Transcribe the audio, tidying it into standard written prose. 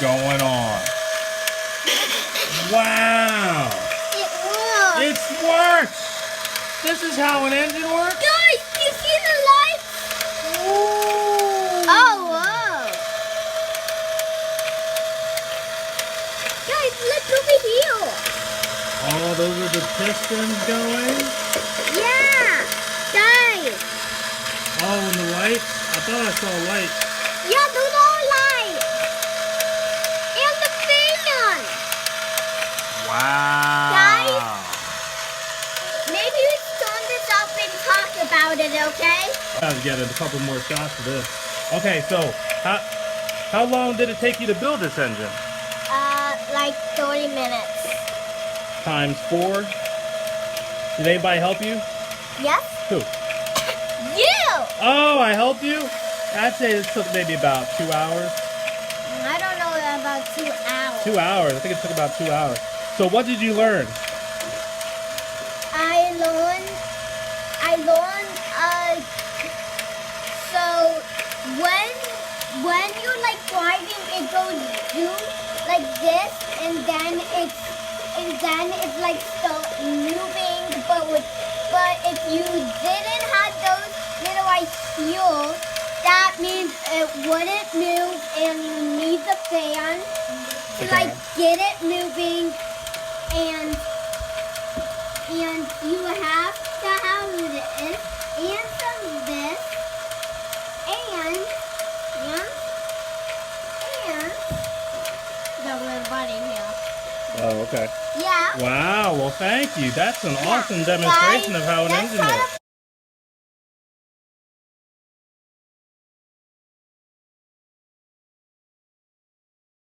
going on. Wow. It works. It works. This is how an engine works. Guys, you see the lights? Ooh. Oh, whoa. Guys, look over here. Oh, those are the pistons going. Yeah. Guys. Oh, and the lights. I thought I saw lights. Yeah, those are lights. And the fan. Wow. Guys? Maybe we turn this up and talk about it, okay? I'll get a couple more shots of this. Okay, so how long did it take you to build this engine? Like 30 minutes. Times 4. Did anybody help you? Yes? Who? You! Oh, I helped you? I'd say it took maybe about 2 hours. I don't know about 2 hours. 2 hours. I think it took about 2 hours. So what did you learn? I learned, so when you're like driving, it goes zoom like this, and then it's like still moving, but if you didn't have those little like fuel, that means it wouldn't move, and you need the fan to like get it moving, and you have to have this and some this and the little body here. Oh, okay. Yeah. Wow, well thank you. That's an Yeah. awesome demonstration Guys, of how an let's engine try to works.